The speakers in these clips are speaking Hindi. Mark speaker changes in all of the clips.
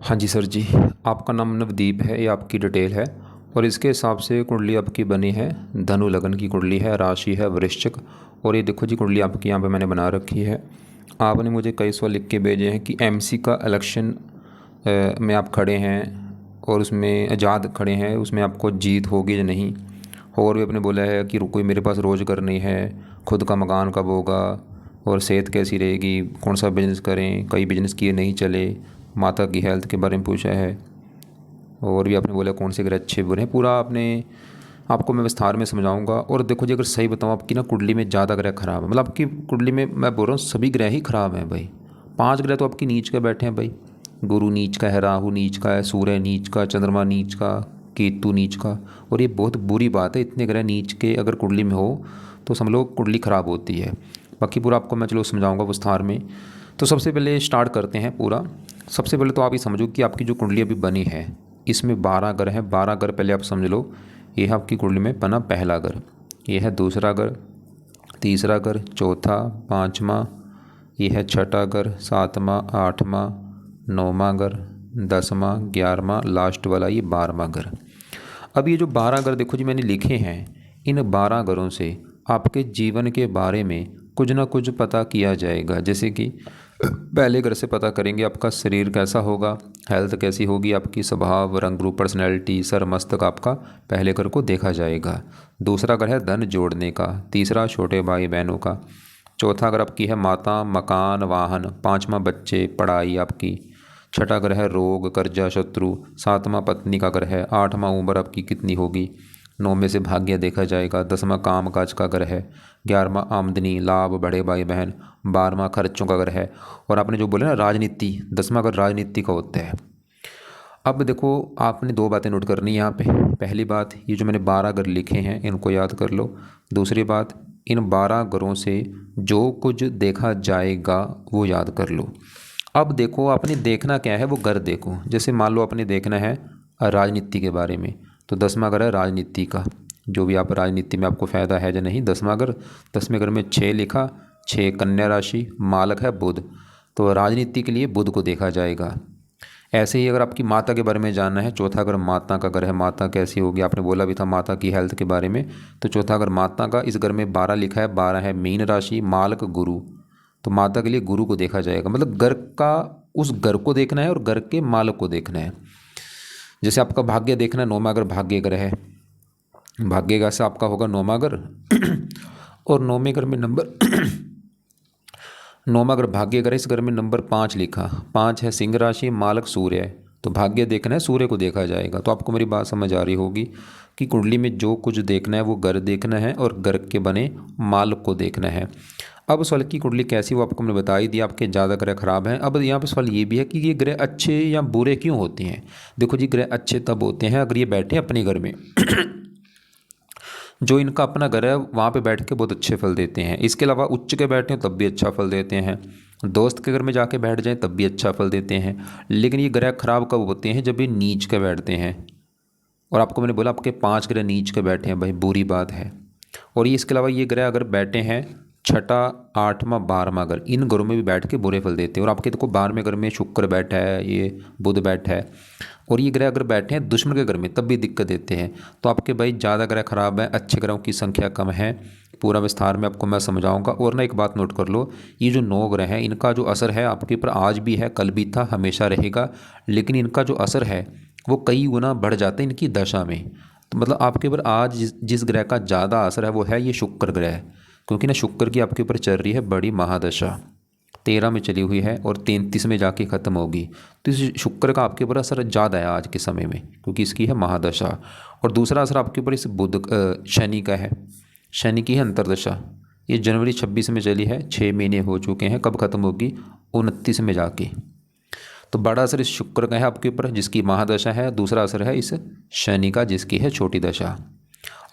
Speaker 1: हाँ जी सर जी, आपका नाम नवदीप है, ये आपकी डिटेल है और इसके हिसाब से कुंडली आपकी बनी है। धनु लगन की कुंडली है, राशि है वृश्चिक। और ये देखो जी, कुंडली आपकी यहाँ पे मैंने बना रखी है। आपने मुझे कई सवाल लिख के भेजे हैं कि एमसी का इलेक्शन में आप खड़े हैं और उसमें आज़ाद खड़े हैं, उसमें आपको जीत होगी या नहीं। और भी आपने बोला है कि कोई मेरे पास रोज़गार नहीं है, खुद का मकान कब होगा और सेहत कैसी रहेगी, कौन सा बिज़नेस करें, कई बिज़नेस किए नहीं चले, माता की हेल्थ के बारे में पूछा है। और भी आपने बोला कौन से ग्रह अच्छे बुरे हैं, पूरा आपने आपको मैं विस्तार में समझाऊंगा। और देखो जी, अगर सही बताऊँ, आपकी ना कुंडली में ज़्यादा ग्रह खराब है। मतलब आपकी कुंडली में मैं बोल रहा हूँ सभी ग्रह ही खराब हैं भाई। 5 ग्रह तो आपकी नीच के बैठे हैं भाई। गुरु नीच का है, राहु नीच का है, सूर्य नीच का, चंद्रमा नीच का, केतु नीच का। और ये बहुत बुरी बात है, इतने ग्रह नीच के अगर कुंडली में हो तो समझ लो कुंडली ख़राब होती है। बाकी पूरा आपको मैं चलो समझाऊंगा विस्तार में। तो सबसे पहले स्टार्ट करते हैं पूरा। सबसे पहले तो आप ये समझो कि आपकी जो कुंडली अभी बनी है इसमें 12 घर हैं। 12 घर पहले आप समझ लो। ये है आपकी कुंडली में बना पहला घर, ये है दूसरा घर, तीसरा घर, चौथा, पाँचवा, ये है छठा घर, सातवां, आठवां, नौवां घर, 10वां, 11वां, लास्ट वाला ये 12वां घर। अब ये जो 12 घर देखो जी मैंने लिखे हैं, इन 12 घरों से आपके जीवन के बारे में कुछ ना कुछ पता किया जाएगा। जैसे कि पहले घर से पता करेंगे आपका शरीर कैसा होगा, हेल्थ कैसी होगी, आपकी स्वभाव, रंग रूप, पर्सनैलिटी, सर मस्तक आपका पहले घर को देखा जाएगा। दूसरा घर है धन जोड़ने का, तीसरा छोटे भाई बहनों का, चौथा घर आपकी है माता, मकान, वाहन, पाँचवा बच्चे, पढ़ाई आपकी, छठा घर है रोग, कर्जा, शत्रु, सातवां पत्नी का घर है, आठवां उम्र आपकी कितनी होगी, नौवें से भाग्य देखा जाएगा, 10वां काम काज का घर है, 11वां आमदनी, लाभ, बड़े भाई बहन, 12वां खर्चों का घर है। और आपने जो बोले ना राजनीति, 10वां घर राजनीति का होता है। अब देखो, आपने 2 बातें नोट करनी है यहाँ पे। पहली बात, ये जो मैंने 12 घर लिखे हैं इनको याद कर लो। दूसरी बात, इन 12 घरों से जो कुछ देखा जाएगा वो याद कर लो। अब देखो, आपने देखना क्या है वो घर देखो। जैसे मान लो आपने देखना है राजनीति के बारे में, तो 10वां घर है राजनीति का। जो भी आप राजनीति में आपको फ़ायदा है या नहीं, 10वां घर। 10वें घर में 6 लिखा, 6 कन्या राशि, मालक है बुध, तो राजनीति के लिए बुध को देखा जाएगा। ऐसे ही अगर आपकी माता के बारे में जानना है, चौथा घर माता का घर है, माता कैसी होगी, आपने बोला भी था माता की हेल्थ के बारे में, तो चौथा घर माता का, इस घर में 12 लिखा है, 12 है मीन राशि, मालक गुरु, तो माता के लिए गुरु को देखा जाएगा। मतलब घर का, उस घर को देखना है और घर के मालक को देखना है। जैसे आपका भाग्य देखना है, 9वां घर भाग्य घर है, भाग्य का से आपका होगा 9वां घर और 9वें घर में नंबर 9वां घर भाग्य घर है, इस घर में नंबर 5 लिखा, 5 है सिंह राशि, मालक सूर्य है, तो भाग्य देखना है, सूर्य को देखा जाएगा। तो आपको मेरी बात समझ आ रही होगी कि कुंडली में जो कुछ देखना है वो घर देखना है और घर के बने मालक को देखना है। अब सवाल की कुंडली कैसी, वो आपको मैंने बता ही दिया, आपके ज़्यादा ग्रह खराब हैं। अब यहाँ पे सवाल ये भी है कि ये ग्रह अच्छे या बुरे क्यों होते हैं। देखो जी, ग्रह अच्छे तब होते हैं अगर ये बैठे अपने घर में जो इनका अपना घर है वहाँ पे बैठ के बहुत अच्छे फल देते हैं। इसके अलावा उच्च के बैठे तब भी अच्छा फल देते हैं, दोस्त के घर में जाके बैठ जाएं तब भी अच्छा फल देते हैं। लेकिन ये ग्रह खराब कब होते हैं, जब ये नीच के बैठते हैं। और आपको मैंने बोला आपके 5 ग्रह नीच के बैठे हैं भाई, बुरी बात है। और ये इसके अलावा ये ग्रह अगर बैठे हैं छठा, 8वां, 12वां घर, इन घरों में भी बैठ के बुरे फल देते हैं। और आपके देखो 12वें घर में शुक्र बैठा है, ये बुध बैठा है, और ये ग्रह अगर बैठे हैं दुश्मन के घर में तब भी दिक्कत देते हैं। तो आपके भाई ज़्यादा ग्रह खराब है, अच्छे ग्रहों की संख्या कम है। पूरा विस्तार में आपको मैं समझाऊंगा। और ना एक बात नोट कर लो, ये जो 9 ग्रह हैं इनका जो असर है आपके ऊपर आज भी है, कल भी था, हमेशा रहेगा। लेकिन इनका जो असर है वो कई गुना बढ़ जाता है इनकी दशा में। तो मतलब आपके ऊपर आज जिस ग्रह का ज़्यादा असर है वो है ये शुक्र ग्रह, क्योंकि ना शुक्र की आपके ऊपर चल रही है बड़ी महादशा, 13 में चली हुई है और 33 में जाके ख़त्म होगी। तो इस शुक्र का आपके ऊपर असर ज़्यादा है आज के समय में, क्योंकि इसकी है महादशा। और दूसरा असर आपके ऊपर इस बुध शनि का है, शनि की है अंतरदशा। ये जनवरी 26 में चली है, 6 महीने हो चुके हैं, कब ख़त्म होगी, 29 में जाके। तो बड़ा असर इस शुक्र का है आपके ऊपर जिसकी महादशा है, दूसरा असर है इस शनि का जिसकी है छोटी दशा।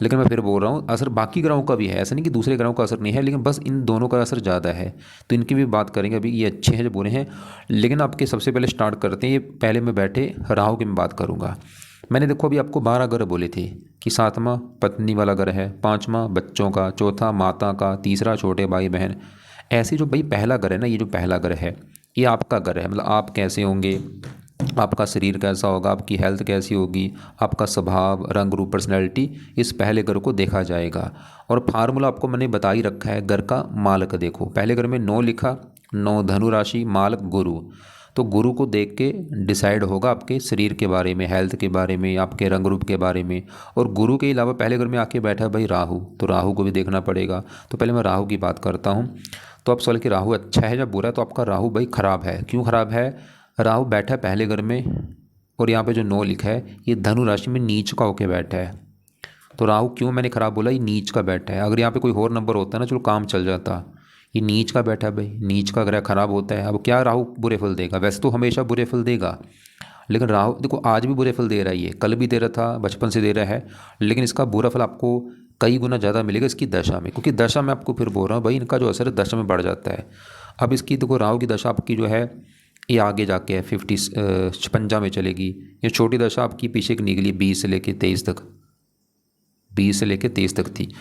Speaker 1: लेकिन मैं फिर बोल रहा हूँ असर बाकी ग्रहों का भी है, ऐसा नहीं कि दूसरे ग्रहों का असर नहीं है, लेकिन बस इन दोनों का असर ज़्यादा है। तो इनकी भी बात करेंगे, अभी ये अच्छे हैं जो बुरे हैं। लेकिन आपके सबसे पहले स्टार्ट करते हैं, ये पहले मैं बैठे राहु की मैं बात करूँगा। मैंने देखो अभी आपको 12 घर बोले थे कि 7वां पत्नी वाला घर है, 5वां बच्चों का, चौथा माता का, तीसरा छोटे भाई बहन। ऐसे जो भाई पहला घर है ना, ये जो पहला घर है ये आपका घर है। मतलब आप कैसे होंगे, आपका शरीर कैसा होगा, आपकी हेल्थ कैसी होगी, आपका स्वभाव, रंग रूप, पर्सनैलिटी, इस पहले घर को देखा जाएगा। और फार्मूला आपको मैंने बता ही रखा है घर का मालक। देखो पहले घर में 9 लिखा, 9 धनु राशि, मालक गुरु। तो गुरु को देख के डिसाइड होगा आपके शरीर के बारे में, हेल्थ के बारे में, आपके रंग रूप के बारे में। और गुरु के अलावा पहले घर में आके बैठा है भाई राहु, तो राहु को भी देखना पड़ेगा। तो पहले मैं राहु की बात करता हूँ। तो आप सवाल कि राहु अच्छा है या बुरा है, तो आपका राहु भाई खराब है। क्यों खराब है? राहु बैठा है पहले घर में, और यहाँ पे जो 9 लिखा है ये धनु राशि में नीच का होके बैठा है। तो राहु क्यों मैंने खराब बोला, ये नीच का बैठा है। अगर यहाँ पे कोई और नंबर होता ना चलो काम चल जाता, ये नीच का बैठा है भाई, नीच का ग्रह खराब होता है। अब क्या राहु बुरे फल देगा? वैसे तो हमेशा बुरे फल देगा, लेकिन राहु देखो आज भी बुरे फल दे रहा है, ये कल भी दे रहा था, बचपन से दे रहा है, लेकिन इसका बुरा फल आपको कई गुना ज़्यादा मिलेगा इसकी दशा में। क्योंकि दशा में आपको फिर बोल रहा हूँ भाई, इनका जो असर है दशा में बढ़ जाता है। अब इसकी देखो राहु की दशा आपकी जो है ये आगे जाके है 56 में चलेगी। ये छोटी दशा आपकी पीछे की निकली 20 से लेके 23 तक, 20 से लेके 23 तक थी।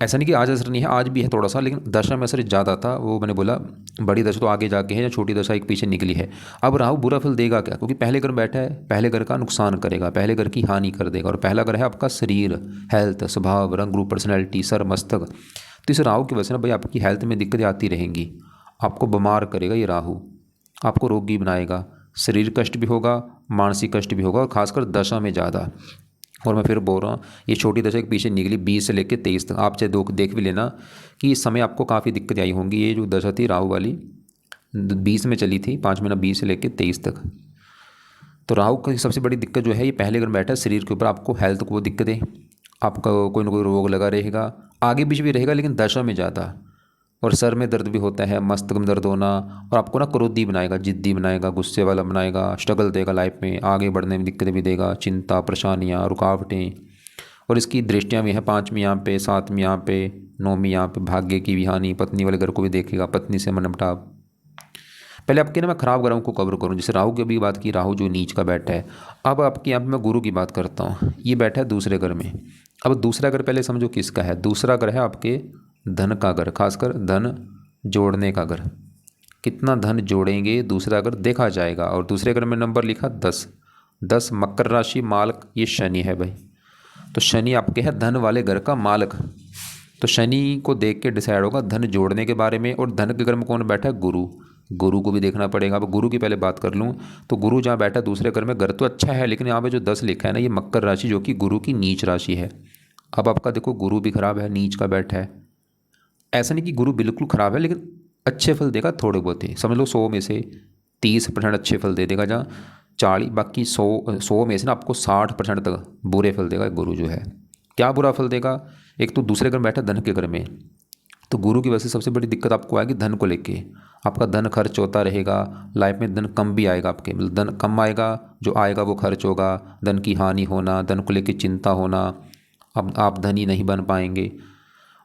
Speaker 1: ऐसा नहीं कि आज असर नहीं है, आज भी है थोड़ा सा, लेकिन दशा में असर ज़्यादा था। वो मैंने बोला बड़ी दशा तो आगे जाके है, या छोटी दशा एक पीछे निकली है। अब राहु बुरा फल देगा क्या? क्योंकि पहले घर बैठा है, पहले घर का नुकसान करेगा, पहले घर की हानि कर देगा। और पहला घर है आपका शरीर, हेल्थ, स्वभाव, रंग रूप, पर्सनैलिटी, सर, मस्तक। तो इस राहु की वजह से ना भाई आपकी हेल्थ में दिक्कतें आती रहेंगी, आपको बीमार करेगा ये राहु, आपको रोगी बनाएगा, शरीर कष्ट भी होगा, मानसिक कष्ट भी होगा, और खासकर दशा में ज़्यादा। और मैं फिर बोल रहा हूँ ये छोटी दशा के पीछे निकली 20 से लेकर 23 तक। आप चाहे देख भी लेना कि इस समय आपको काफ़ी दिक्कतें आई होंगी। ये जो दशा थी राहु वाली 20 में चली थी, 5 महीना 20 से लेकर 23 तक। तो राहु की सबसे बड़ी दिक्कत जो है ये पहले घर में बैठा है शरीर के ऊपर, आपको हेल्थ को दिक्कतें, आपका कोई ना कोई रोग लगा रहेगा, आगे पीछे भी रहेगा, लेकिन दशा में ज़्यादा। और सर में दर्द भी होता है, मस्तक में दर्द होना, और आपको ना क्रोधी बनाएगा, जिद्दी बनाएगा, गुस्से वाला बनाएगा, स्ट्रगल देगा लाइफ में, आगे बढ़ने में दिक्कतें भी देगा, चिंता, परेशानियाँ, रुकावटें। और इसकी दृष्टियाँ भी हैं 5वीं यहाँ पे, 7वीं यहाँ पे, 9वीं यहाँ पे, भाग्य की भी हानि, पत्नी वाले घर को भी देखेगा, पत्नी से मनमुटाव। पहले आपके ना मैं खराब ग्रहों को कवर करूँ, जैसे राहु की अभी बात की, राहु जो नीच का बैठा है। अब आपके यहाँ पे मैं गुरु की बात करता हूँ, ये बैठा है दूसरे घर में। अब दूसरा घर पहले समझो किसका है, दूसरा घर है आपके धन का घर, खासकर धन जोड़ने का घर। कितना धन जोड़ेंगे दूसरा घर देखा जाएगा। और दूसरे घर में नंबर लिखा 10, 10 मकर राशि, मालक ये शनि है भाई। तो शनि आपके है धन वाले घर का मालक। तो शनि को देख के डिसाइड होगा धन जोड़ने के बारे में। और धन के घर में कौन बैठा है? गुरु, गुरु को भी देखना पड़ेगा। अब गुरु की पहले बात कर लूँ तो गुरु जहाँ बैठा है दूसरे घर में, घर तो अच्छा है, लेकिन यहाँ पे जो 10 लिखा है ना, ये मकर राशि जो कि गुरु की नीच राशि है। अब आपका देखो गुरु भी खराब है, नीच का बैठा है। ऐसा नहीं कि गुरु बिल्कुल ख़राब है, लेकिन अच्छे फल देगा थोड़े बहुत ही, समझ लो 100 में से 30% अच्छे फल दे देगा, जहाँ 40 बाकी 100 में से ना आपको 60% तक बुरे फल देगा गुरु जो है। क्या बुरा फल देगा? एक तो दूसरे घर में बैठा धन के घर में, तो गुरु की वजह से सबसे बड़ी दिक्कत आपको आएगी धन को लेके। आपका धन खर्च होता रहेगा, लाइफ में धन कम भी आएगा आपके, मतलब धन कम आएगा, जो आएगा वो खर्च होगा, धन की हानि होना, धन को लेके चिंता होना, अब आप धनी नहीं बन पाएंगे।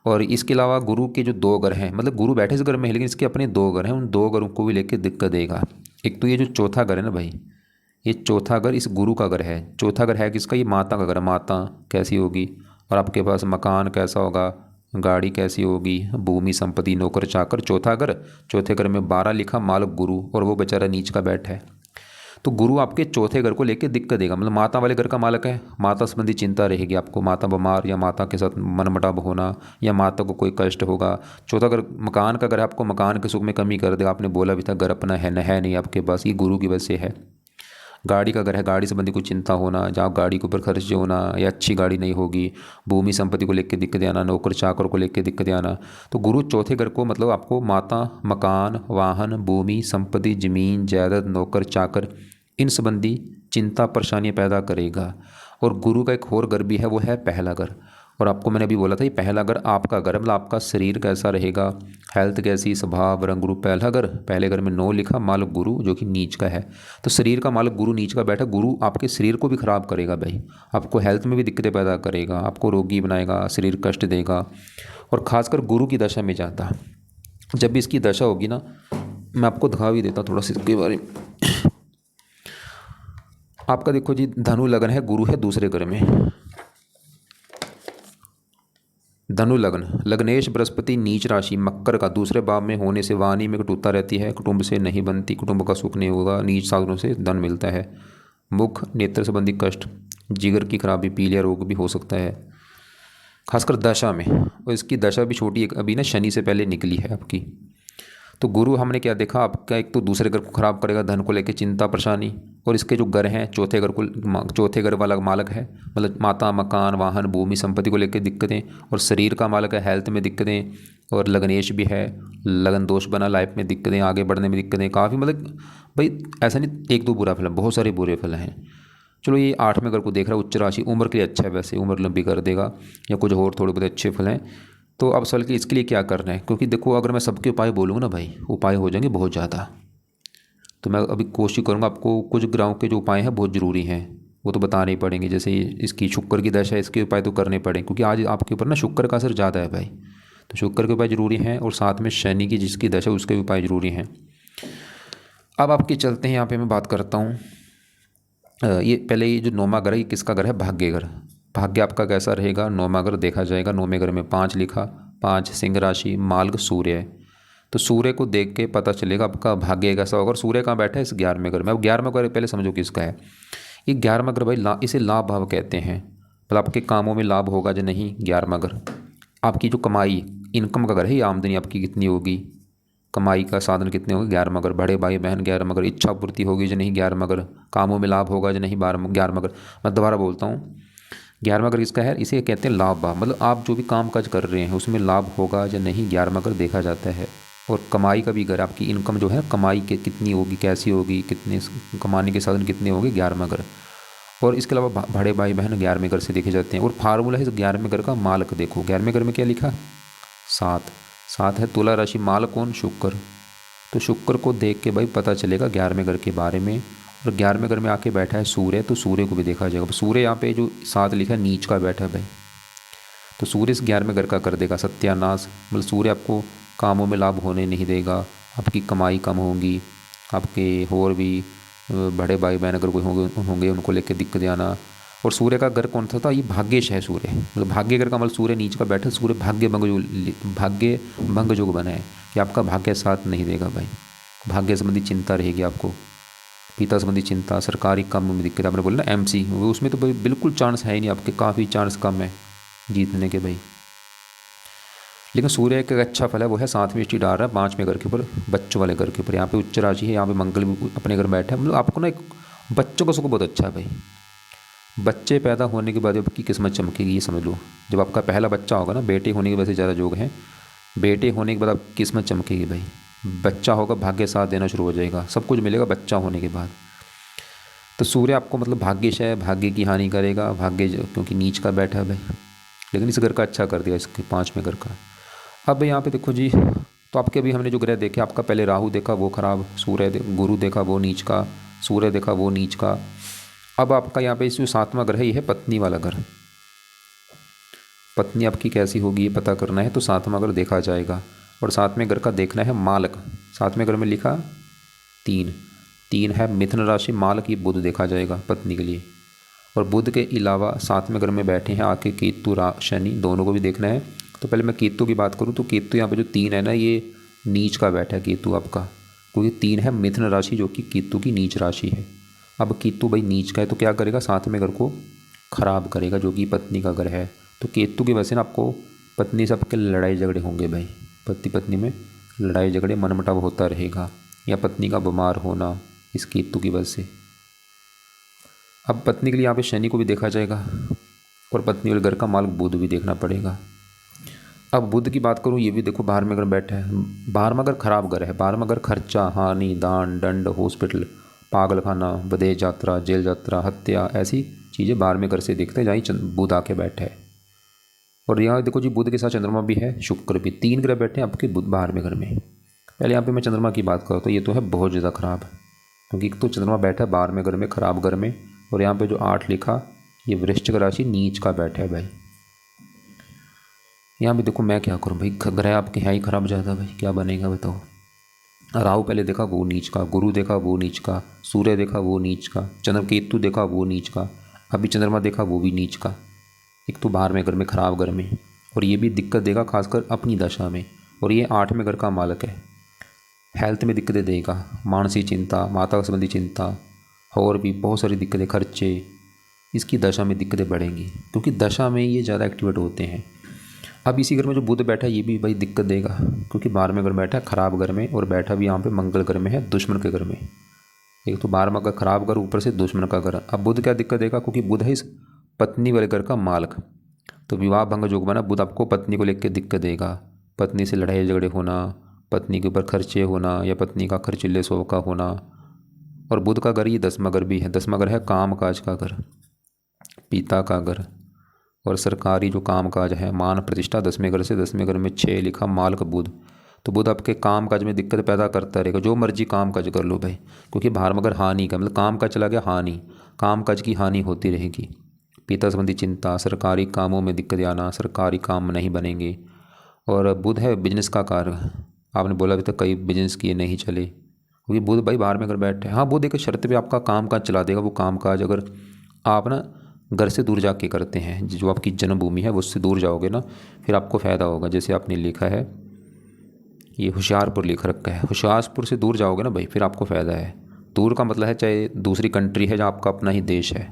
Speaker 1: और इसके अलावा गुरु के जो 2 घर हैं, मतलब गुरु बैठे इस घर में है, लेकिन इसके अपने 2 घर हैं, उन 2 घरों को भी लेके दिक्कत देगा। एक तो ये जो चौथा घर है ना भाई, ये चौथा घर इस गुरु का घर है। चौथा घर है किसका? ये माता का घर है। माता कैसी होगी, और आपके पास मकान कैसा होगा, गाड़ी कैसी होगी, भूमि संपत्ति, नौकर चाकर। चौथा घर, चौथे घर में 12 लिखा, मालक गुरु, और वो बेचारा नीच का बैठा है। तो गुरु आपके चौथे घर को लेके दिक्कत देगा, मतलब माता वाले घर का मालक है, माता संबंधी चिंता रहेगी आपको, माता बीमार, या माता के साथ मनमुटाव होना, या माता को कोई कष्ट होगा। चौथा घर मकान का घर है, आपको मकान के सुख में कमी कर देगा। आपने बोला भी था घर अपना है नहीं आपके पास, ये गुरु की वजह से है। गाड़ी का घर है, गाड़ी संबंधी कोई चिंता होना, जहाँ गाड़ी के ऊपर खर्च होना, या अच्छी गाड़ी नहीं होगी। भूमि संपत्ति को लेकर दिक्कत आना, नौकर चाकर को लेकर दिक्कत आना। तो गुरु चौथे घर को मतलब आपको माता, मकान, वाहन, भूमि संपत्ति, जमीन जायदाद, नौकर चाकर, इन संबंधी चिंता परेशानियाँ पैदा करेगा। और गुरु का एक और घर भी है, वो है पहला घर। और आपको मैंने अभी बोला था ये पहला घर आपका घर, मतलब आपका शरीर कैसा रहेगा, हेल्थ कैसी, स्वभाव, रंग रूप। पहला घर, पहले घर में 9 लिखा, मालक गुरु जो कि नीच का है। तो शरीर का मालक गुरु नीच का बैठा, गुरु आपके शरीर को भी खराब करेगा भाई, आपको हेल्थ में भी दिक्कतें पैदा करेगा, आपको रोगी बनाएगा, शरीर कष्ट देगा। और ख़ासकर गुरु की दशा में जाता, जब भी इसकी दशा होगी ना, मैं आपको दिखा भी देता थोड़ा सा इसके बारे में। आपका देखो जी धनु लगन है, गुरु है दूसरे घर में, धनु लगन, लग्नेश बृहस्पति नीच राशि मकर का, दूसरे भाव में होने से वाणी में कटुता रहती है, कुटुंब से नहीं बनती, कुटुंब का सुख नहीं होगा, नीच साधनों से धन मिलता है। मुख नेत्र संबंधी कष्ट, जिगर की खराबी, पीलिया रोग भी हो सकता है खासकर दशा में। और इसकी दशा भी छोटी एक अभी ना शनि से पहले निकली है आपकी। तो गुरु हमने क्या देखा आपका, एक तो दूसरे घर को खराब करेगा, धन को लेकर चिंता परेशानी। और इसके जो घर हैं चौथे घर वाला मालक है, मतलब माता मकान वाहन भूमि संपत्ति को लेकर दिक्कतें। और शरीर का मालक है, हेल्थ में दिक्कतें। और लगनेश भी है, लगन दोष बना, लाइफ में दिक्कतें, आगे बढ़ने में दिक्कतें काफ़ी। मतलब भाई ऐसा नहीं एक दो बुरा फल, बहुत सारे बुरे फल हैं। चलो ये 8वें घर को देख रहा है, उच्च राशि, उम्र के लिए अच्छा है, वैसे उम्र लंबी कर देगा या कुछ और थोड़े बहुत अच्छे फल हैं। तो अब सवाल कि इसके लिए क्या करना है, क्योंकि देखो अगर मैं सबके उपाय बोलूँगा ना भाई, उपाय हो जाएंगे बहुत ज़्यादा। तो मैं अभी कोशिश करूँगा आपको कुछ ग्रहों के जो उपाय हैं बहुत ज़रूरी हैं वो तो बताने ही पड़ेंगे। जैसे इसकी शुक्र की दशा है, इसके उपाय तो करने पड़ेंगे, क्योंकि आज आपके ऊपर ना शुक्र का असर ज़्यादा है भाई। तो शुक्र के उपाय ज़रूरी हैं, और साथ में शनि की जिसकी दशा है उसके भी उपाय ज़रूरी हैं। अब आपके चलते हैं यहाँ पे मैं बात करता हूँ। ये पहले ये जो नौवां घर है, ये किसका घर है, भाग्य घर। भाग्य आपका कैसा रहेगा, नौवां घर देखा जाएगा। नौवें घर में 5 लिखा, 5 सिंह राशि, मार्ग सूर्य है। तो सूर्य को देख के पता चलेगा आपका भाग्य कैसा होगा। और सूर्य कहाँ बैठा है, इस 11वें घर में। अब 11वां घर पहले समझो किसका है। ये 11वां घर भाई इसे लाभ भाव कहते हैं, मतलब आपके कामों में लाभ होगा या नहीं। 11वां घर आपकी जो कमाई इनकम का घर है, ये आमदनी आपकी कितनी होगी, कमाई का साधन कितने होंगे। 11वां घर बड़े भाई बहन, 11वां घर इच्छा पूर्ति होगी या नहीं, 11वां घर कामों में लाभ होगा या नहीं, 11वां घर। मैं दोबारा बोलता हूँ, 11वां घर किसका है, इसे कहते हैं लाभ भाव, मतलब आप जो भी काम काज कर रहे हैं उसमें लाभ होगा या नहीं, 11वां घर देखा जाता है। और कमाई का भी घर, आपकी इनकम जो है कमाई के कितनी होगी, कैसी होगी, कितने कमाने के साधन कितने होंगे, 11वां घर। और इसके अलावा बड़े भाई बहन 11वें घर से देखे जाते हैं। और फार्मूला है इस 11वें घर का, मालक देखो 11वें घर में क्या लिखा, 7 7 है। तुला राशि, मालक कौन, शुक्र। तो शुक्र को देख के भाई पता चलेगा 11वें घर के बारे में। और 11वें घर में आके बैठा है सूर्य, तो सूर्य को भी देखा जाएगा। सूर्य यहाँ पे जो 7 लिखा है नीच का बैठा है भाई, तो सूर्य इस 11वें घर का कर देगा सत्यानाश। मतलब सूर्य आपको कामों में लाभ होने नहीं देगा, आपकी कमाई कम होगी, आपके और भी बड़े भाई बहन अगर कोई होंगे उनको लेकर दिक्कतें आना। और सूर्य का घर कौन सा था, ये भाग्यश है सूर्य, मतलब भाग्य घर का मतलब सूर्य नीच का बैठा, सूर्य भाग्य भंग योग बना है कि आपका भाग्य साथ नहीं देगा भाई। भाग्य संबंधी चिंता रहेगी आपको, पिता संबंधी चिंता, सरकारी काम में दिक्कत। आपने बोला ना एमसी, वो उसमें तो भाई बिल्कुल चांस है ही नहीं आपके, काफ़ी चांस कम है जीतने के भाई। लेकिन सूर्य का अच्छा फल है, वो है 7वीं दृष्टि डाल रहा है 5वें घर के ऊपर, बच्चों वाले घर के ऊपर। यहाँ पे उच्च राशि है, यहाँ पे मंगल भी अपने घर बैठा है। मतलब आपको ना एक बच्चों का सुख बहुत अच्छा है भाई। बच्चे पैदा होने के बाद आपकी किस्मत चमकेगी, ये समझ लो। जब आपका पहला बच्चा होगा ना, बेटे होने के वजह से ज़्यादा योग है, बेटे होने के बाद आपकी किस्मत चमकेगी भाई। बच्चा होगा, भाग्य साथ देना शुरू हो जाएगा, सब कुछ मिलेगा बच्चा होने के बाद। तो सूर्य आपको मतलब भाग्यश है, भाग्य की हानि करेगा, भाग्य क्योंकि नीच का बैठा है भाई। लेकिन इस घर का अच्छा कर दिया, इसके 5वें घर का। अब यहाँ पे देखो जी, तो आपके अभी हमने जो ग्रह देखे, आपका पहले राहु देखा वो खराब, गुरु देखा वो नीच का, सूर्य देखा वो नीच का। अब आपका यहाँ पे इस जो 7वां ग्रह है, ये है पत्नी वाला घर। पत्नी आपकी कैसी होगी ये पता करना है, तो 7वां घर देखा जाएगा। और 7वें घर का देखना है मालक। 7वें घर में लिखा 3 है, मिथुन राशि, मालक ये बुध देखा जाएगा पत्नी के लिए। और बुध के अलावा 7वें घर में बैठे हैं आके केतु शनि, दोनों को भी देखना है। तो पहले मैं केतु की बात करूँ तो केतु यहाँ पे जो 3 है ना, ये नीच का बैठा है केतु आपका, क्योंकि 3 है मिथुन राशि जो कि केतु की नीच राशि है। अब केतु भाई नीच का है तो क्या करेगा, 7वें घर को खराब करेगा जो कि पत्नी का घर है। तो केतु की वजह से ना आपको पत्नी से आपके लड़ाई झगड़े होंगे भाई, पति पत्नी में लड़ाई झगड़े मनमुटाव होता रहेगा, या पत्नी का बीमार होना इस केतु की वजह से। अब पत्नी के लिए यहाँ पे शनि को भी देखा जाएगा, और पत्नी वाले घर का मालक बुध भी देखना पड़ेगा। अब बुध की बात करूँ, ये भी देखो 12वें घर बैठा है। 12वां घर खराब घर है। 12वां घर खर्चा, हानि, दान, दंड, हॉस्पिटल, पागल खाना, विदेश यात्रा, जेल यात्रा, हत्या, ऐसी चीज़ें 12वें घर से देखते हैं जहाँ बुध आके बैठा है। और यहाँ देखो जी, बुध के साथ चंद्रमा भी है, शुक्र भी, 3 ग्रह बैठे हैं आपके 12वें घर में। पहले यहाँ पे मैं चंद्रमा की बात करूँ तो ये तो है बहुत ज़्यादा खराब, क्योंकि एक तो चंद्रमा बैठा है 12वें घर में, खराब घर में। और यहाँ पे जो 8 लिखा, ये वृश्चिक राशि नीच का बैठा है भाई। यहाँ पे देखो मैं क्या करूँ भाई, ग्रह आपके हैं ही खराब ज़्यादा भाई, क्या बनेगा बताओ। राहु पहले देखा वो नीच का, गुरु देखा वो नीच का, सूर्य देखा वो नीच का, चंद्र केतु देखा वो नीच का, अभी चंद्रमा देखा वो भी नीच का। एक तो 12वें घर में खराब घर में, और ये भी दिक्कत देगा खासकर अपनी दशा में। और ये 8वें घर का मालक है, हेल्थ में दिक्कतें देगा, मानसिक चिंता, माता संबंधी चिंता, और भी बहुत सारी दिक्कतें, खर्चे, इसकी दशा में दिक्कतें बढ़ेंगी क्योंकि दशा में ये ज़्यादा एक्टिवेट होते हैं। अब इसी घर में जो बुध बैठा है ये भी भाई दिक्कत देगा क्योंकि 12वें घर में बैठा है खराब घर में, और बैठा भी यहाँ पे मंगल घर में है, दुश्मन के घर में। एक तो 12वां का खराब घर, ऊपर से दुश्मन का घर। अब बुध क्या दिक्कत देगा क्योंकि बुध है इस पत्नी वाले घर का मालिक, तो विवाह भंग योग बना। बुध आपको पत्नी को लेकर दिक्कत देगा, पत्नी से लड़ाई झगड़े होना, पत्नी के ऊपर खर्चे होना या पत्नी का खर्चीले स्वभाव का होना। और बुध का घर ये 10वां घर भी है, 10वां घर है काम काज का घर, पिता का घर और सरकारी जो काम काज है, मान प्रतिष्ठा 10वें घर से। 10वें घर में 6 लिखा मालिक बुध, तो बुध आपके काम काज में दिक्कत पैदा करता रहेगा। जो मर्जी काम काज कर लो भाई, क्योंकि 12वां घर हानि का, मतलब काम काज चला गया हानि, काम काज की हानि होती रहेगी। पिता संबंधी चिंता, सरकारी कामों में दिक्कत आना, सरकारी काम नहीं बनेंगे। और बुध है बिजनेस का कारक, आपने बोला अभी तक कई बिजनेस किए नहीं चले क्योंकि बुध भाई 12वें घर बैठे हैं। हाँ, बुध एक शर्त पे आपका काम काज चला देगा। वो काम काज अगर आप ना घर से दूर जाके करते हैं, जो आपकी जन्मभूमि है वो उससे दूर जाओगे ना, फिर आपको फ़ायदा होगा। जैसे आपने लिखा है, ये होशियारपुर लिख रखा है, होशियारपुर से दूर जाओगे ना भाई फिर आपको फ़ायदा है। दूर का मतलब है चाहे दूसरी कंट्री है, जहाँ आपका अपना ही देश है।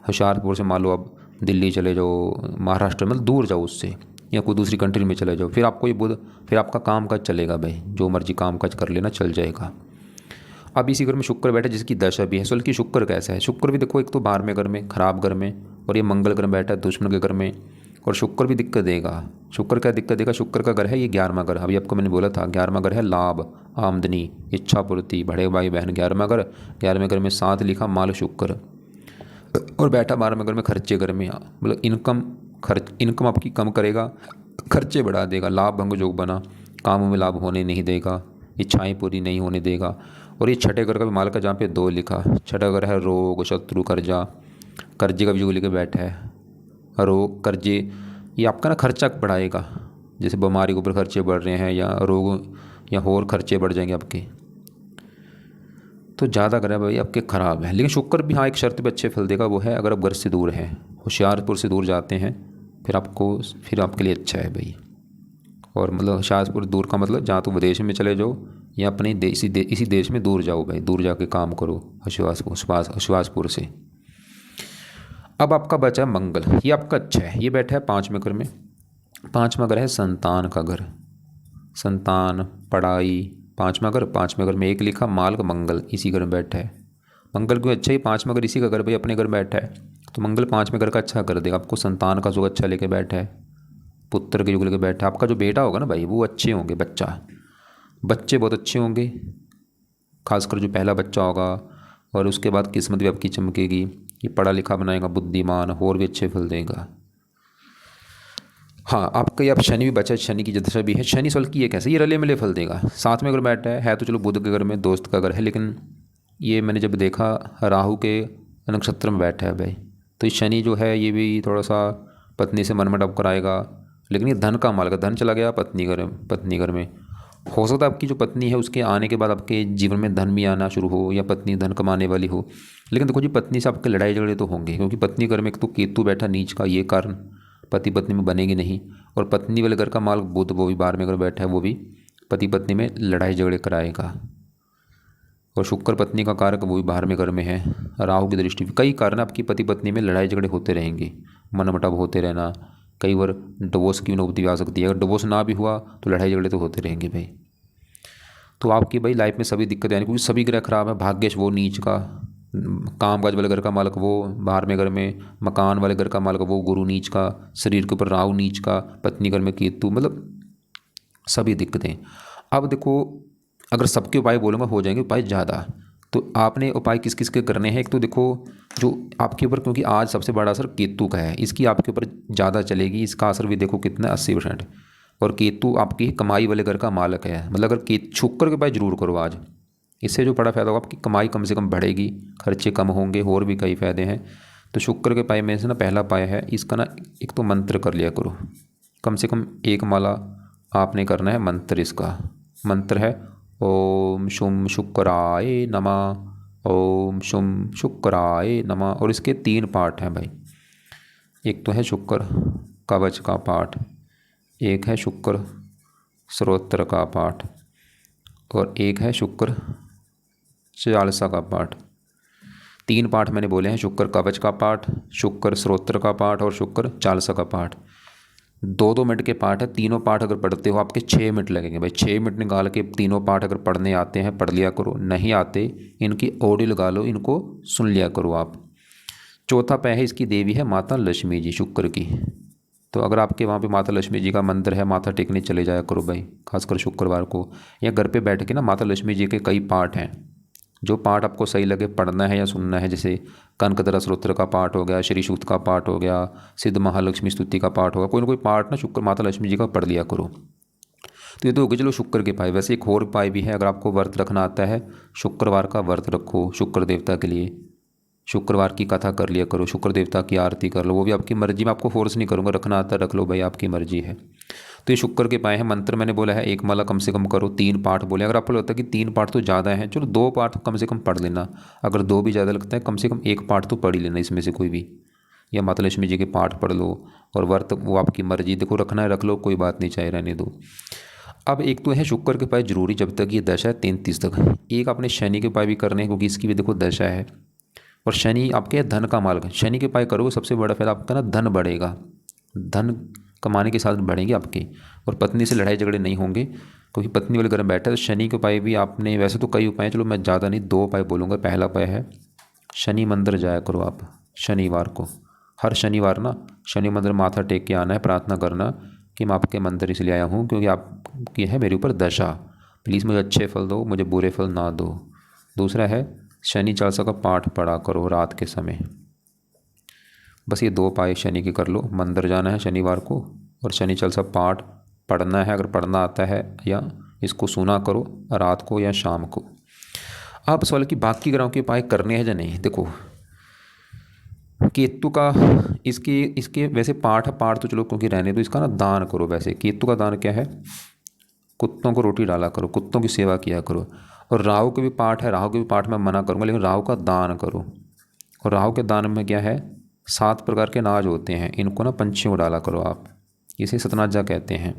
Speaker 1: होशियारपुर से मान लो आप दिल्ली चले जाओ, महाराष्ट्र, मतलब दूर जाओ उससे, या कोई दूसरी कंट्री में चले जाओ, फिर आपको ये बुध, फिर आपका काम काज चलेगा भाई, जो मर्जी काम काज कर लेना चल जाएगा। अब इसी घर में शुक्र बैठा जिसकी दशा भी है। असल की शुक्र कैसा है, शुक्र भी देखो एक तो 12वें घर में खराब घर में, और ये मंगल घर में बैठा है दुश्मन के घर में, और शुक्र भी दिक्कत देगा। शुक्र क्या दिक्कत देगा, शुक्र का घर है ये 11वां घर। अभी आपको मैंने बोला था 11वां घर है लाभ, आमदनी, इच्छा पूर्ति, बड़े भाई बहन 11वां घर। 11वें घर में 7 लिखा माल शुक्र, और बैठा 12वें घर में खर्चे घर में, मतलब इनकम आपकी कम करेगा, खर्चे बढ़ा देगा। लाभ भंग योग बना, कामों में लाभ होने नहीं देगा, इच्छाएं पूरी नहीं होने देगा। और ये छठे घर का भी मालिक है, जहाँ पे 2 लिखा, छठा घर है रोग, शत्रु, कर्जा, कर्जे का भी योग लेके बैठा है। रोग, कर्जे, ये आपका ना खर्चा बढ़ाएगा, जैसे बीमारी के ऊपर खर्चे बढ़ रहे हैं या रोग या और खर्चे बढ़ जाएंगे आपके, तो ज़्यादा घर है भाई आपके ख़राब है। लेकिन शुक्र भी हाँ एक शर्त पे अच्छे फल देगा, वो है अगर आप घर से दूर हैं, होशियारपुर से दूर जाते हैं, फिर आपके लिए अच्छा है भाई। और मतलब होशियारपुर दूर का मतलब जहाँ तो विदेश में चले जाओ या अपने इसी देश में दूर जाओ भाई, दूर जाके काम करो होशियारपुर से। अब आपका बचा मंगल, ये आपका अच्छा है, ये बैठा है 5वें घर में। 5वां घर है संतान का घर, संतान, पढ़ाई, 5वां घर। 5वें घर में 1 लिखा माल मंगल, इसी घर में बैठा है। मंगल क्यों अच्छा ही, 5वां घर इसी का घर भाई अपने घर बैठा है, तो मंगल 5वें घर का अच्छा कर देगा आपको। संतान का जो अच्छा लेके बैठा है, पुत्र के युग लेके बैठा है। आपका जो बेटा होगा ना भाई वो अच्छे होंगे, बच्चे बहुत अच्छे होंगे, खासकर जो पहला बच्चा होगा। और उसके बाद किस्मत भी आपकी चमकेगी, ये पढ़ा लिखा बनाएगा, बुद्धिमान, और भी अच्छे फल देगा। हाँ, आपका ये अब शनि भी बचा है, शनि की दशा भी है। शनि सल की ये कैसे, ये रले मिले फल देगा। 7वें घर बैठा है तो चलो बुध के घर में, दोस्त का घर है, लेकिन ये मैंने जब देखा राहु के नक्षत्र में बैठा है भाई, तो ये शनि जो है ये भी थोड़ा सा पत्नी से मनमुटाव कराएगा। लेकिन ये धन का मालिक, धन चला गया पत्नी घर में। हो सकता है आपकी जो पत्नी है उसके आने के बाद आपके जीवन में धन भी आना शुरू हो, या पत्नी धन कमाने वाली हो। लेकिन देखो जी, पत्नी से आपके लड़ाई झगड़े तो होंगे, क्योंकि पत्नी घर में एक तो केतु बैठा नीच का, ये कारण पति पत्नी में बनेगी नहीं। और पत्नी वाले घर का मालिक बुध, वो भी 12वें घर बैठा है, वो भी पति पत्नी में लड़ाई झगड़े कराएगा। और शुक्र पत्नी का कारक, वो भी 12वें घर में है, राहु की दृष्टि। कई कारण आपकी पति पत्नी में लड़ाई झगड़े होते रहेंगे, मनमुटाव होते रहना, कई बार डिवोर्स की नौबत भी आ सकती है। अगर डिवोर्स ना भी हुआ तो लड़ाई झगड़े तो होते रहेंगे भाई। तो आपकी भाई लाइफ में सभी दिक्कतें आनी, क्योंकि सभी ग्रह खराब है। भाग्यश वो नीच का, काम काज वाले घर का मालिक वो 12वें घर में, मकान वाले घर का मालिक वो गुरु नीच का, शरीर के ऊपर राहु नीच का, पत्नी घर में केतु, मतलब सभी दिक्कतें। अब देखो, अगर सबके उपाय बोलूँगा हो जाएंगे उपाय ज़्यादा, तो आपने उपाय किस किस के करने हैं। एक तो देखो जो आपके ऊपर, क्योंकि आज सबसे बड़ा असर केतु का है, इसकी आपके ऊपर ज़्यादा चलेगी। इसका असर भी देखो कितना 80%। और केतु आपकी कमाई वाले घर का मालिक है, मतलब अगर शुक्र के उपाय जरूर करो आज, इससे जो बड़ा फ़ायदा होगा आपकी कमाई कम से कम बढ़ेगी, खर्चे कम होंगे, और भी कई फ़ायदे हैं। तो शुक्र के उपाय में से ना पहला उपाय है इसका ना, एक तो मंत्र कर लिया करो, कम से कम 1 माला आपने करना है मंत्र। इसका मंत्र है ओम शुम शुक्राय नमः, ओम शुम शुक्राय नमः। और इसके 3 पाठ हैं भाई, एक तो है शुक्र कवच का पाठ, एक है शुक्र स्तोत्र का पाठ, और एक है शुक्र चालीसा का पाठ। 3 पाठ मैंने बोले हैं, शुक्र कवच का पाठ, शुक्र स्रोत्र का पाठ और शुक्र चालसा का पाठ। 2-2 मिनट के पाठ है। तीनों पाठ अगर पढ़ते हो आपके 6 मिनट लगेंगे भाई। 6 मिनट निकाल के तीनों पाठ अगर पढ़ने आते हैं पढ़ लिया करो, नहीं आते इनकी ऑडियो लगा लो, इनको सुन लिया करो आप। चौथा पाया है, इसकी देवी है माता लक्ष्मी जी, शुक्र की। तो अगर आपके वहाँ पे माता लक्ष्मी जी का मंदिर है, माथा टेकने चले जाया करो भाई, खासकर शुक्रवार को। या घर पे बैठ के ना माता लक्ष्मी जी के कई पाठ हैं, जो पाठ आपको सही लगे पढ़ना है या सुनना है। जैसे कनकधरा स्त्रोत्र का पाठ हो गया, श्री सूक्त का पाठ हो गया, सिद्ध महालक्ष्मी स्तुति का पाठ होगा, कोई ना कोई पाठ ना शुक्र माता लक्ष्मी जी का पढ़ लिया करो। तो ये तो हो गए चलो शुक्र के पाए। वैसे एक और उपाय भी है, अगर आपको व्रत रखना आता है, शुक्रवार का व्रत रखो शुक्र देवता के लिए। शुक्रवार की कथा कर लिया करो, शुक्र देवता की आरती कर लो, वो भी आपकी मर्जी, मैं आपको फोर्स नहीं करूँगा, रखना आता है रख लो भाई, आपकी मर्जी है। तो ये शुक्र के पाए हैं। मंत्र मैंने बोला है 1 माला कम से कम करो, 3 पाठ बोले। अगर आपको लगता है कि 3 पाठ तो ज़्यादा हैं, चलो 2 पाठ कम से कम पढ़ लेना। अगर 2 भी ज़्यादा लगता है, कम से कम 1 पाठ तो पढ़ ही लेना इसमें से कोई भी। या माता लक्ष्मी जी के पाठ पढ़ लो, और व्रत वो आपकी मर्जी, देखो रखना है रख लो, कोई बात नहीं, चाहे रहने दो। अब एक तो है शुक्र के उपाय जरूरी जब तक ये दशा है 33 तक। एक आपने शनि के उपाय भी करने हैं, क्योंकि इसकी भी देखो दशा है, और शनि आपके धन का मार्ग है। शनि के उपाय करोगे सबसे बड़ा फायदा आपका ना धन बढ़ेगा, धन कमाने के साथ बढ़ेंगे आपके, और पत्नी से लड़ाई झगड़े नहीं होंगे, क्योंकि पत्नी वाले घर में बैठा है। तो शनि के उपाय भी आपने, वैसे तो कई उपाय हैं, चलो मैं ज़्यादा नहीं 2 उपाय बोलूँगा। पहला उपाय है शनि मंदिर जाया करो आप शनिवार को। हर शनिवार ना शनि मंदिर माथा टेक के आना है, प्रार्थना करना कि मैं आपके मंदिर इसलिए आया हूँ क्योंकि आपकी है मेरे ऊपर दशा, प्लीज़ मुझे अच्छे फल दो, मुझे बुरे फल ना दो। दूसरा है शनि चालीसा का पाठ पढ़ा करो रात के समय। बस ये 2 उपाय शनि के कर लो, मंदिर जाना है शनिवार को, और शनि चालीसा पाठ पढ़ना है अगर पढ़ना आता है, या इसको सुना करो रात को या शाम को। आप सवाल की बाकी ग्रहों के उपाय करने हैं या नहीं। देखो केतु का, इसके वैसे पाठ तो चलो क्योंकि रहने दो, इसका ना दान करो। वैसे केतु का दान क्या है, कुत्तों को रोटी डाला करो, कुत्तों की सेवा किया करो। और राहु के भी पाठ है, राहु के भी पाठ मैं मना करूँगा, लेकिन राहु का दान करो। और राहु के दान में क्या है, 7 प्रकार के अनाज होते हैं, इनको ना पंछियों को डाला करो आप, इसे सतनाजा कहते हैं।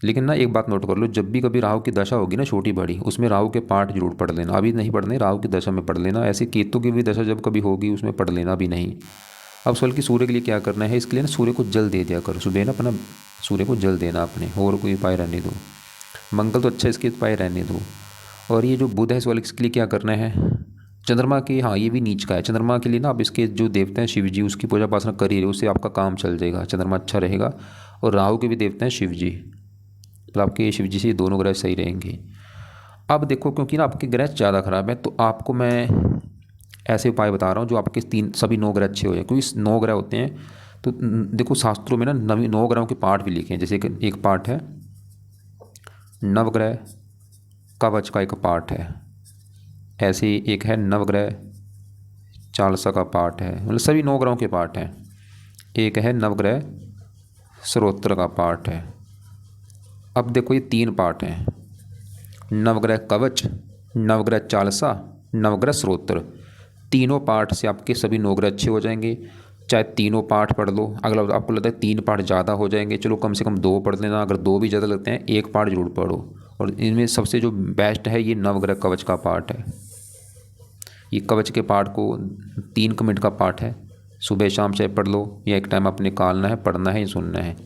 Speaker 1: लेकिन ना एक बात नोट कर लो, जब भी कभी राहु की दशा होगी ना छोटी बड़ी, उसमें राहु के पाठ जरूर पढ़ लेना। अभी नहीं पढ़ने, राहु की दशा में पढ़ लेना। ऐसे केतु की भी दशा जब कभी होगी उसमें पढ़ लेना भी नहीं। अब सवाल कि सूर्य के लिए क्या करना है, इसके लिए ना सूर्य को जल दे दिया करो सुबह ना, अपना सूर्य को जल देना अपने, और कोई उपाय रहने दो। मंगल तो अच्छा, इसके उपाय रहने दो। और ये जो बुध है सवाल इसके लिए क्या करना है, चंद्रमा के, हाँ ये भी नीच का है। चंद्रमा के लिए ना आप इसके जो देवता हैं शिव जी, उसकी पूजा उपासना करिए, उससे आपका काम चल जाएगा, चंद्रमा अच्छा रहेगा। और राहु के भी देवता हैं शिव जी, तो आपके शिव जी से ये दोनों ग्रह सही रहेंगे। अब देखो क्योंकि ना आपके ग्रह ज़्यादा खराब है, तो आपको मैं ऐसे उपाय बता रहा हूँ जो आपके सभी 9 ग्रह अच्छे हो जाए, क्योंकि 9 ग्रह होते हैं। तो देखो शास्त्रों में ना 9 ग्रहों के पाठ भी लिखे हैं। जैसे एक पाठ है नवग्रह कवच का, एक पाठ है, ऐसे ही एक है नवग्रह चालसा का पाठ है, मतलब सभी 9 ग्रहों के पाठ हैं। एक है नवग्रह स्त्रोत्र का पाठ है। अब देखो ये 3 पाठ हैं, नवग्रह कवच, नवग्रह चालसा, नवग्रह स्त्रोत्र। तीनों पाठ से आपके सभी 9 ग्रह अच्छे हो जाएंगे। चाहे तीनों पाठ पढ़ लो, अगर आपको लगता है 3 पाठ ज़्यादा हो जाएंगे, चलो कम से कम 2 पढ़ लेना। अगर 2 भी ज़्यादा लगते हैं 1 पाठ जरूर पढ़ो। और इनमें सबसे जो बेस्ट है ये नवग्रह कवच का पाठ है। ये कवच के पाठ को 3 मिनट का पाठ है, सुबह शाम चाहे पढ़ लो, या एक टाइम आपने निकालना है, पढ़ना है या सुनना है।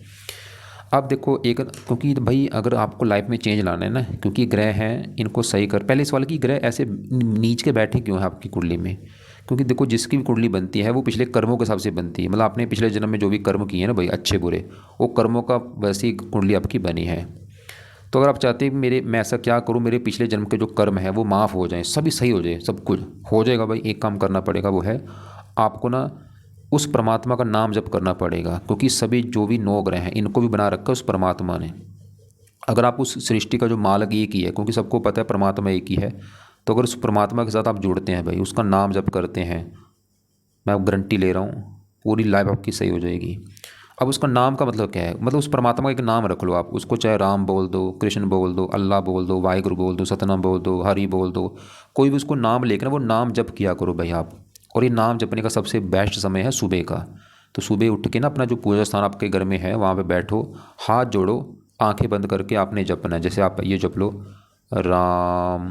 Speaker 1: अब देखो एक, क्योंकि भाई अगर आपको लाइफ में चेंज लाना है ना, क्योंकि ग्रह हैं इनको सही कर। पहले सवाल कि ग्रह ऐसे नीच के बैठे क्यों है आपकी कुंडली में, क्योंकि देखो जिसकी भी कुंडली बनती है वो पिछले कर्मों के हिसाब से बनती है। मतलब आपने पिछले जन्म में जो भी कर्म किए हैं ना भाई, अच्छे बुरे, वो कर्मों का वैसी कुंडली आपकी बनी है। तो अगर आप चाहते हैं मैं ऐसा क्या करूँ मेरे पिछले जन्म के जो कर्म है वो माफ़ हो जाएं, सभी सही हो जाए, सब कुछ हो जाएगा भाई। एक काम करना पड़ेगा, वो है आपको ना उस परमात्मा का नाम जप करना पड़ेगा, क्योंकि सभी जो भी 9 ग्रह हैं इनको भी बना रखा है उस परमात्मा ने। अगर आप उस सृष्टि का जो मालिक एक ही है, क्योंकि सबको पता है परमात्मा एक ही है, तो अगर उस परमात्मा के साथ आप जुड़ते हैं भाई, उसका नाम जप करते हैं, मैं गारंटी ले रहा हूँ पूरी लाइफ आपकी सही हो जाएगी। अब उसका नाम का मतलब क्या है, मतलब उस परमात्मा का एक नाम रख लो आप, उसको चाहे राम बोल दो, कृष्ण बोल दो, अल्लाह बोल दो, वाहिगुरु बोल दो, सतनाम बोल दो, हरि बोल दो, कोई भी उसको नाम लेकर वो नाम जप किया करो भाई आप। और ये नाम जपने का सबसे बेस्ट समय है सुबह का। तो सुबह उठ के ना अपना जो पूजा स्थान आपके घर में है वहाँ पे बैठो, हाथ जोड़ो, आंखें बंद करके आपने जपना है। जैसे आप ये जप लो राम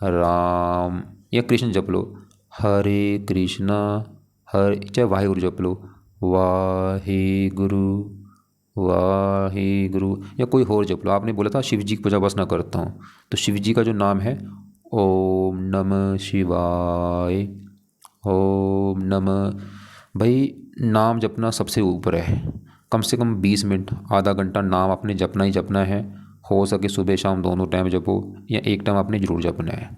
Speaker 1: राम, या कृष्ण जप लो हरे कृष्णा, हरे, चाहे वाहिगुरु जप लो, वाहिगुरु वाहिगुरु, या कोई और जप लो। आपने बोला था शिव जी की पूजा उपासना करता हूँ, तो शिव जी का जो नाम है ओम नमः शिवाय, ओम नमः। भाई नाम जपना सबसे ऊपर है। कम से कम 20 मिनट, आधा घंटा नाम आपने जपना ही जपना है। हो सके सुबह शाम दोनों टाइम जपो, या एक टाइम आपने ज़रूर जपना है।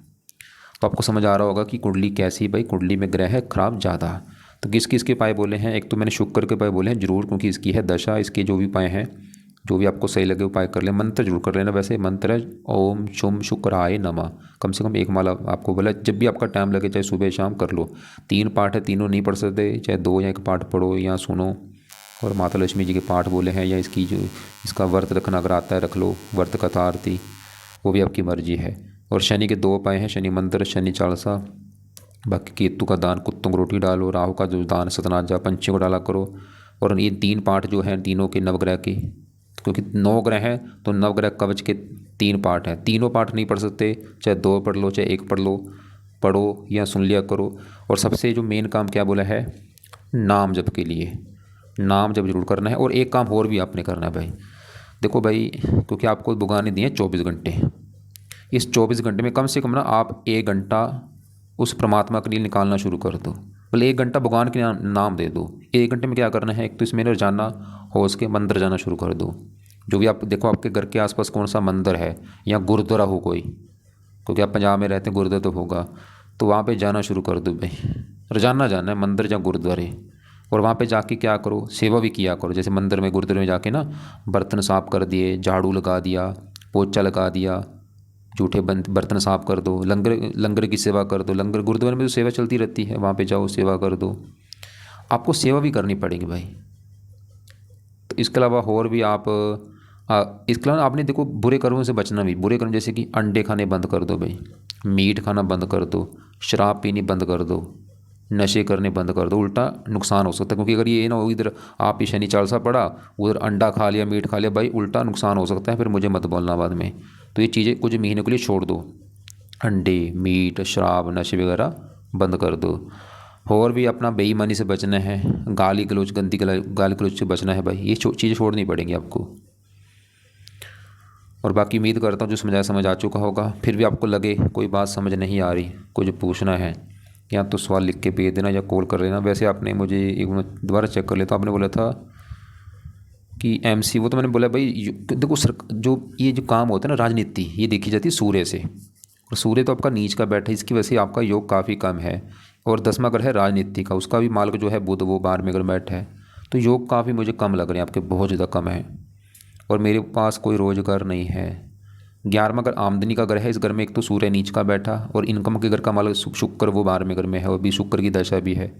Speaker 1: तो आपको समझ आ रहा होगा कि कुंडली कैसी। भाई कुंडली में ग्रह है खराब ज़्यादा। तो किस किस के उपाय बोले हैं? एक तो मैंने शुक्र के उपाय बोले हैं जरूर, क्योंकि इसकी है दशा। इसके जो भी उपाय हैं, जो भी आपको सही लगे उपाय कर लें। मंत्र जरूर कर लेना। वैसे मंत्र है ओम शुम शुक्राय नमः, कम से कम एक माला आपको बोला। जब भी आपका टाइम लगे, चाहे सुबह शाम कर लो। 3 पाठ है, तीनों नहीं पढ़ सकते, चाहे 2 या 1 पाठ पढ़ो या सुनो। और माता लक्ष्मी जी के पाठ बोले हैं, या इसकी जो इसका व्रत रखना अगर आता है रख लो, व्रत कथा आरती, वो भी आपकी मर्जी है। और शनि के 2 उपाय हैं, शनि मंत्र, शनि चालीसा। बाकी केतु का दान, कुत्तों को रोटी डालो। राहु का जो दान सतनाथ जा, पंछियों को डाला करो। और ये 3 पाठ जो हैं तीनों के नवग्रह के, क्योंकि 9 ग्रह हैं तो नवग्रह कवच के 3 पाठ हैं। तीनों पाठ नहीं पढ़ सकते, चाहे 2 पढ़ लो, चाहे 1 पढ़ लो, पढ़ो या सुन लिया करो। और सबसे जो मेन काम क्या बोला है, नाम जप के लिए नाम जप जरूर करना है। और एक काम और भी आपने करना है भाई। देखो भाई, क्योंकि आपको भगवान ने दिए 24 घंटे। इस 24 घंटे में कम से कम ना आप 1 घंटा उस परमात्मा के लिए निकालना शुरू कर दो। भले 1 घंटा भगवान के नाम दे दो। 1 घंटे में क्या करना है, एक तो इसमें रोजाना हो उसके मंदिर जाना शुरू कर दो। जो भी आप देखो आपके घर के आसपास कौन सा मंदिर है, या गुरुद्वारा हो कोई, क्योंकि आप पंजाब में रहते हैं, गुरुद्वारा तो होगा, तो वहाँ पे जाना शुरू कर दो भाई। रोजाना जाना है मंदिर या गुरुद्वारे। और वहाँ पे जाके क्या करो, सेवा भी किया करो। जैसे मंदिर में गुरुद्वारे में जाके ना बर्तन साफ कर दिए, झाड़ू लगा दिया, पोछा लगा दिया, जूठे बर्तन साफ कर दो, लंगर लंगर की सेवा कर दो। लंगर गुरुद्वारे में तो सेवा चलती रहती है, वहाँ पे जाओ सेवा कर दो। आपको सेवा भी करनी पड़ेगी भाई। तो इसके अलावा और भी आप इसके अलावा आपने देखो बुरे कर्मों से बचना भी। बुरे कर्म जैसे कि अंडे खाने बंद कर दो भाई, मीट खाना बंद कर दो, शराब पीनी बंद कर दो, नशे करने बंद कर दो। उल्टा नुकसान हो सकता है, क्योंकि अगर ये ना हो इधर आप ही शनि चालीसा पढ़ा, उधर अंडा खा लिया, मीट खा लिया, भाई उल्टा नुकसान हो सकता है। फिर मुझे मत बोलना बाद में। तो ये चीज़ें कुछ महीनों के लिए छोड़ दो। अंडे, मीट, शराब, नशे वगैरह बंद कर दो। और भी अपना बेईमानी से बचना है, गाली गलौज, गंदी गाली गलौज से बचना है भाई। ये चीज़ें छोड़नी पड़ेंगी आपको। और बाकी उम्मीद करता हूँ जो समझाया समझ आ चुका होगा। फिर भी आपको लगे कोई बात समझ नहीं आ रही, कुछ पूछना है, या तो सवाल लिख के भेज देना या कॉल कर लेना। वैसे आपने मुझे एक मिनट दोबारा चेक कर लेता। आपने बोला था कि एमसी, वो तो मैंने बोला भाई देखो जो ये जो काम होता है ना राजनीति, ये देखी जाती है सूर्य से। और सूर्य तो आपका नीच का बैठा है, इसकी वजह से आपका योग काफ़ी कम है। और 10वां ग्रह है राजनीति का, उसका भी मार्ग जो है बुध, वो 12वें घर में बैठा है। तो योग काफ़ी मुझे कम लग रहे हैं आपके, बहुत ज़्यादा कम है। और मेरे पास कोई रोज़गार नहीं है। 11वां घर आमदनी का घर है, इस घर में एक तो सूर्य नीच का बैठा, और इनकम के घर का मालिक शुक्र वो 12वें घर में है, और भी शुक्र की दशा भी है।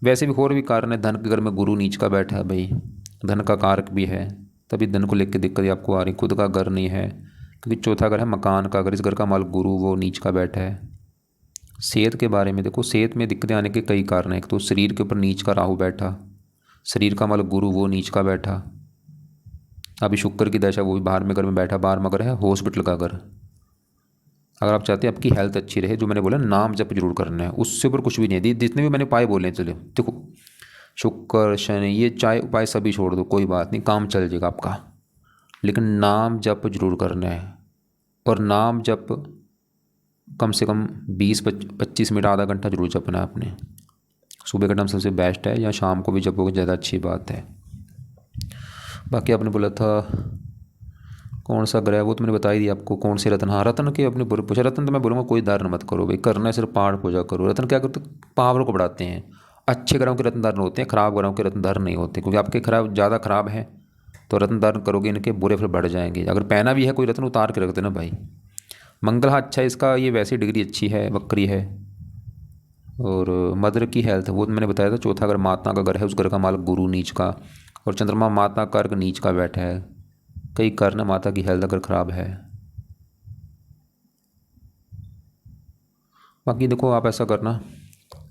Speaker 1: वैसे भी और भी कारण है। धन के घर में गुरु नीच का बैठा है भाई, धन का कारक भी है, तभी धन को लेकर दिक्कत आपको आ रही। खुद का घर नहीं है, क्योंकि चौथा घर है मकान का घर, इस घर का मालिक गुरु वो नीच का बैठा है। सेहत के बारे में देखो, सेहत में दिक्कतें आने के कई कारण हैं। एक तो शरीर के ऊपर नीच का राहु बैठा, शरीर का मालिक गुरु वो नीच का बैठा, अभी शुक्र की दशा वो भी 12वें घर में बैठा। 12वां घर है हॉस्पिटल का घर। अगर आप चाहते हैं आपकी हेल्थ अच्छी रहे, जो मैंने बोला नाम जप जरूर करना है, उससे ऊपर कुछ भी नहीं है। जितने भी मैंने उपाय बोले हैं, चलो देखो शुक्र शनि ये चाहे उपाय सभी छोड़ दो, कोई बात नहीं, काम चल जाएगा आपका। लेकिन नाम जप जरूर करना है। और नाम जप कम से कम 20-25 मिनट, आधा घंटा जरूर जपना है आपने। सुबह का टाइम सबसे बेस्ट है, या शाम को भी जपोगे ज़्यादा अच्छी बात है। बाकी आपने बोला था कौन सा ग्रह, वो तो मैंने बता ही दिया आपको। कौन से रत्न, हाँ रत्न के अपने पूछा। रत्न तो मैं बोलूँगा कोई दान मत करो भाई, करना है सिर्फ पाठ पूजा करो। रत्न क्या करते, पावर को बढ़ाते हैं। अच्छे ग्रहों के रत्न धारण होते हैं, खराब ग्रहों के रत्न धारण नहीं होते, क्योंकि आपके खराब ज़्यादा खराब है तो रत्न धारण करोगे इनके बुरे फल बढ़ जाएंगे। अगर पहना भी है कोई रत्न, उतार के रख देना भाई। मंगल हाँ अच्छा है इसका, ये वैसी डिग्री अच्छी है, वक्री है। और मदर की हेल्थ वो तो मैंने बताया था। चौथा अगर माता का घर है, उस घर का मालिक गुरु नीच का, और चंद्रमा माता का अर्क नीच का बैठा है। कई कारण है माता की हेल्थ अगर ख़राब है। बाकी देखो आप ऐसा करना,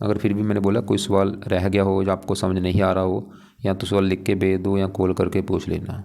Speaker 1: अगर फिर भी मैंने बोला कोई सवाल रह गया हो या आपको समझ नहीं आ रहा हो, या तो सवाल लिख के भेज दो या कॉल करके पूछ लेना।